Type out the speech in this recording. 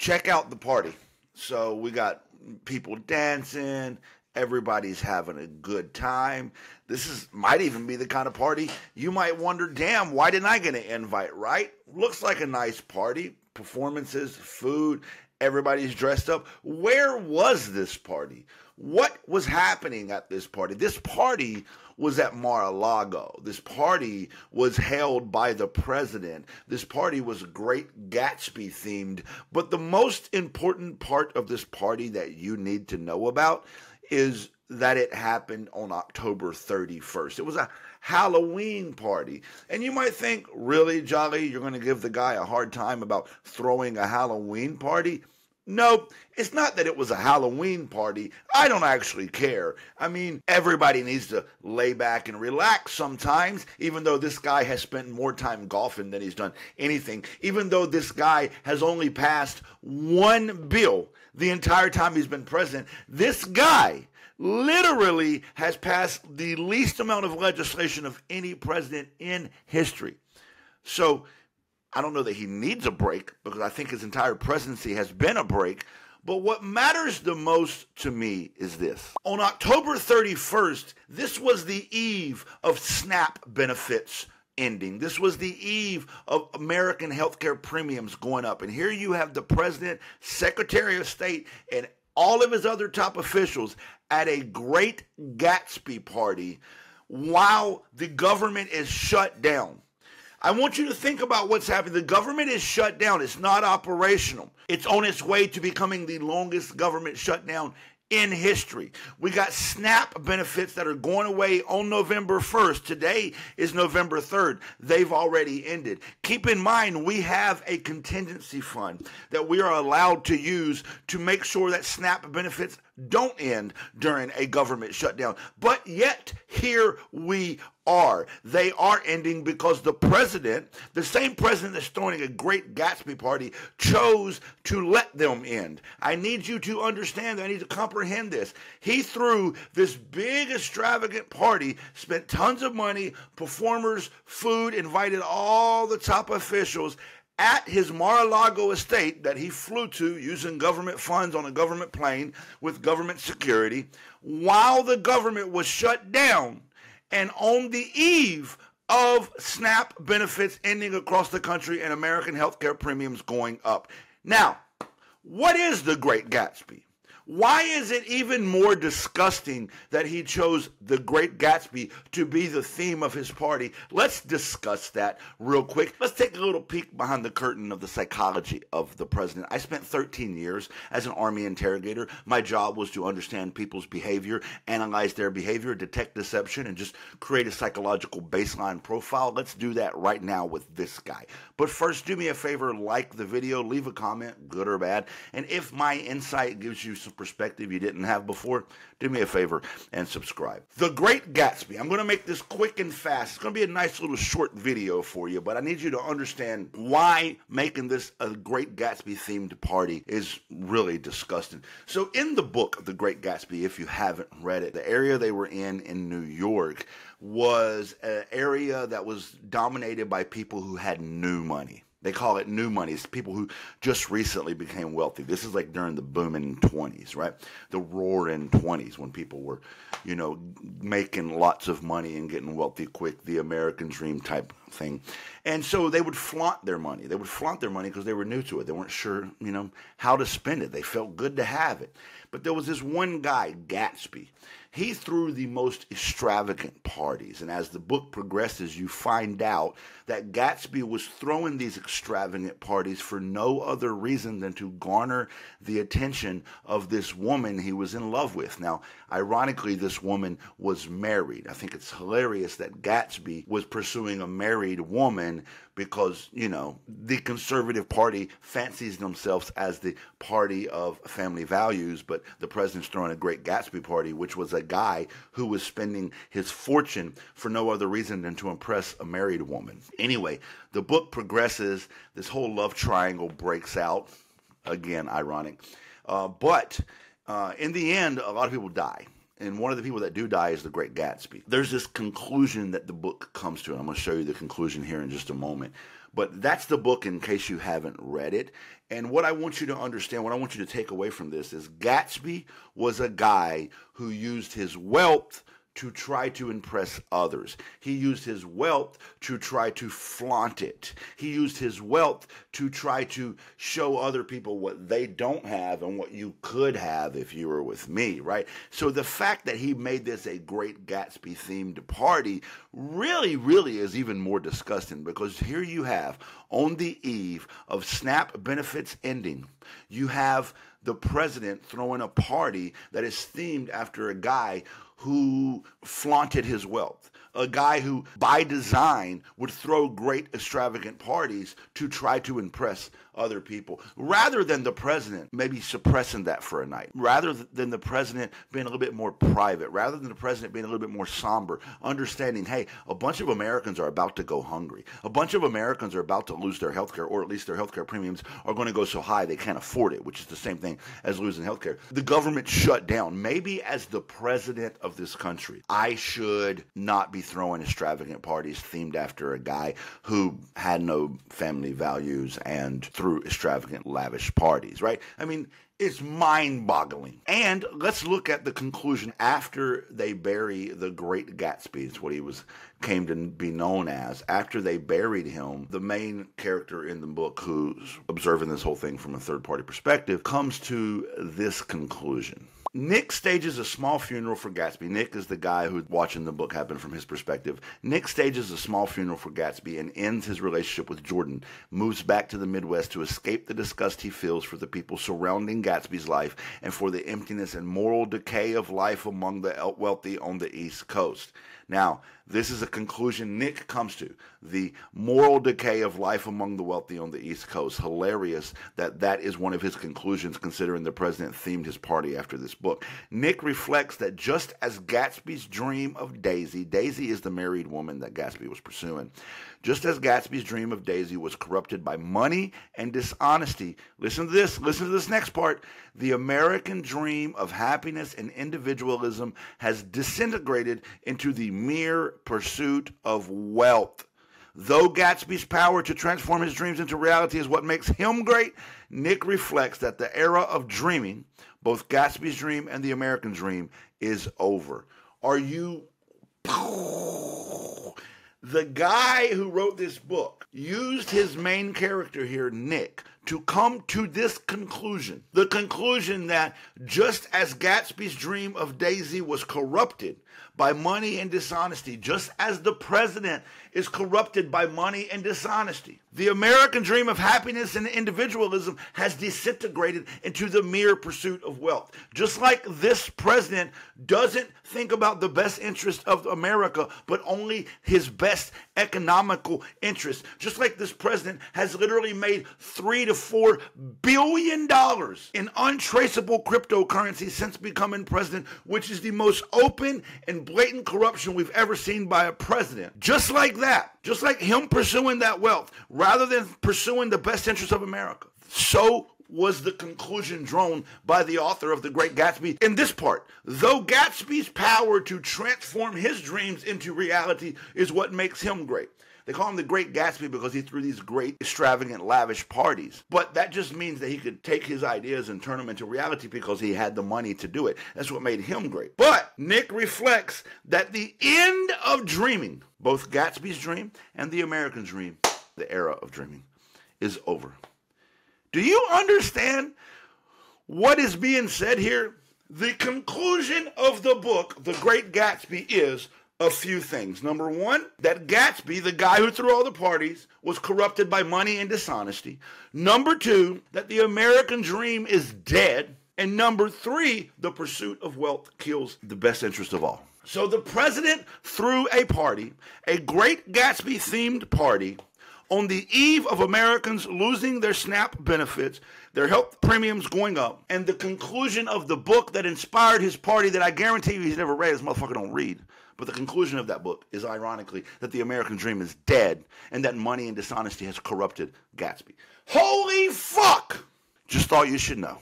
check out the party. So we got people dancing. Everybody's having a good time. Might even be the kind of party you might wonder, damn, why didn't I get an invite, right? Looks like a nice party. Performances, food, everybody's dressed up. Where was this party? What was happening at this party? This party was at Mar-a-Lago. This party was held by the president. This party was Great Gatsby themed. But the most important part of this party that you need to know about is that it happened on October 31st. It was a Halloween party. And you might think, really, Jolly, you're going to give the guy a hard time about throwing a Halloween party? No, it's not that it was a Halloween party. I don't actually care. I mean, everybody needs to lay back and relax sometimes, even though this guy has spent more time golfing than he's done anything, even though this guy has only passed one bill the entire time he's been president. This guy literally has passed the least amount of legislation of any president in history. So I don't know that he needs a break, because I think his entire presidency has been a break. But what matters the most to me is this. On October 31st, this was the eve of SNAP benefits ending. This was the eve of American healthcare premiums going up. And here you have the president, Secretary of State, and all of his other top officials at a Great Gatsby party while the government is shut down. I want you to think about what's happening. The government is shut down. It's not operational. It's on its way to becoming the longest government shutdown in history. We got SNAP benefits that are going away on November 1st. Today is November 3rd. They've already ended. Keep in mind, we have a contingency fund that we are allowed to use to make sure that SNAP benefits don't end during a government shutdown. But yet, here we are. They are ending because the president, the same president that's throwing a Great Gatsby party, chose to let them end. I need you to understand that. I need to comprehend this. He threw this big extravagant party, spent tons of money, performers, food, invited all the top officials at his Mar-a-Lago estate that he flew to using government funds on a government plane with government security while the government was shut down, and on the eve of SNAP benefits ending across the country and American healthcare premiums going up. Now, what is the Great Gatsby? Why is it even more disgusting that he chose the Great Gatsby to be the theme of his party? Let's discuss that real quick. Let's take a little peek behind the curtain of the psychology of the president. I spent 13 years as an Army interrogator. My job was to understand people's behavior, analyze their behavior, detect deception, and just create a psychological baseline profile. Let's do that right now with this guy. But first, do me a favor, like the video, leave a comment, good or bad, and if my insight gives you some perspective you didn't have before, do me a favor and subscribe. The Great Gatsby. I'm going to make this quick and fast. It's going to be a nice little short video for you, but I need you to understand why making this a Great Gatsby themed party is really disgusting. So in the book, The Great Gatsby, if you haven't read it, the area they were in New York was an area that was dominated by people who had new money. They call it new money. It's people who just recently became wealthy. This is like during the booming 20s, right? The roaring 20s, when people were, making lots of money and getting wealthy quick, the American dream type thing. And so they would flaunt their money. They would flaunt their money because they were new to it. They weren't sure, how to spend it. They felt good to have it. But there was this one guy, Gatsby. He threw the most extravagant parties. And as the book progresses, you find out that Gatsby was throwing these extravagant parties for no other reason than to garner the attention of this woman he was in love with. Now, ironically, this woman was married. I think it's hilarious that Gatsby was pursuing a married woman because, the conservative party fancies themselves as the party of family values, but the president's throwing a Great Gatsby party, which was a guy who was spending his fortune for no other reason than to impress a married woman. Anyway, the book progresses. This whole love triangle breaks out. Again, ironic. But in the end, a lot of people die. And one of the people that do die is the Great Gatsby. There's this conclusion that the book comes to, and I'm going to show you the conclusion here in just a moment. But that's the book in case you haven't read it. And what I want you to understand, what I want you to take away from this is Gatsby was a guy who used his wealth to try to impress others. He used his wealth to try to flaunt it. He used his wealth to try to show other people what they don't have and what you could have if you were with me, right? So the fact that he made this a Great Gatsby themed party really is even more disgusting, because here you have, on the eve of SNAP benefits ending, you have the president throwing a party that is themed after a guy who flaunted his wealth, a guy who, by design, would throw great extravagant parties to try to impress other people, rather than the president maybe suppressing that for a night, rather than the president being a little bit more private, rather than the president being a little bit more somber, understanding, hey, a bunch of Americans are about to go hungry. A bunch of Americans are about to lose their health care, or at least their health care premiums are going to go so high they can't afford it, which is the same thing as losing health care. The government shut down. Maybe as the president of this country, I should not be throwing extravagant parties themed after a guy who had no family values and threw extravagant, lavish parties, right? I mean, it's mind-boggling. And let's look at the conclusion after they bury the Great Gatsby. It's what he came to be known as. After they buried him, the main character in the book, who's observing this whole thing from a third-party perspective, comes to this conclusion. Nick stages a small funeral for Gatsby. Nick is the guy who's watching the book happen from his perspective. Nick stages a small funeral for Gatsby and ends his relationship with Jordan, moves back to the Midwest to escape the disgust he feels for the people surrounding Gatsby's life and for the emptiness and moral decay of life among the wealthy on the East Coast. Now, this is a conclusion Nick comes to. The moral decay of life among the wealthy on the East Coast. Hilarious that that is one of his conclusions, considering the president themed his party after this book. Nick reflects that just as Gatsby's dream of Daisy is the married woman that Gatsby was pursuing, just as Gatsby's dream of Daisy was corrupted by money and dishonesty, listen to this next part, the American dream of happiness and individualism has disintegrated into the mere pursuit of wealth. Though Gatsby's power to transform his dreams into reality is what makes him great, Nick reflects that the era of dreaming, both Gatsby's dream and the American dream, is over. Are you... The guy who wrote this book used his main character here, Nick, to come to this conclusion. The conclusion that just as Gatsby's dream of Daisy was corrupted by money and dishonesty, just as the president is corrupted by money and dishonesty, the American dream of happiness and individualism has disintegrated into the mere pursuit of wealth. Just like this president doesn't think about the best interest of America, but only his best economical interest. Just like this president has literally made $3 to $4 billion in untraceable cryptocurrency since becoming president, which is the most open and blatant corruption we've ever seen by a president. Just like that, just like him pursuing that wealth, rather than pursuing the best interest of America. So was the conclusion drawn by the author of The Great Gatsby in this part. Though Gatsby's power to transform his dreams into reality is what makes him great. They call him the Great Gatsby because he threw these great, extravagant, lavish parties. But that just means that he could take his ideas and turn them into reality because he had the money to do it. That's what made him great. But Nick reflects that the end of dreaming, both Gatsby's dream and the American dream, the era of dreaming, is over. Do you understand what is being said here? The conclusion of the book, The Great Gatsby, is a few things. Number one, that Gatsby, the guy who threw all the parties, was corrupted by money and dishonesty. Number two, that the American dream is dead. And number three, the pursuit of wealth kills the best interest of all. So the president threw a party, a Great Gatsby themed party, on the eve of Americans losing their SNAP benefits, their health premiums going up, and the conclusion of the book that inspired his party that I guarantee you he's never read, this motherfucker don't read. But the conclusion of that book is, ironically, that the American dream is dead and that money and dishonesty has corrupted Gatsby. Holy fuck! Just thought you should know.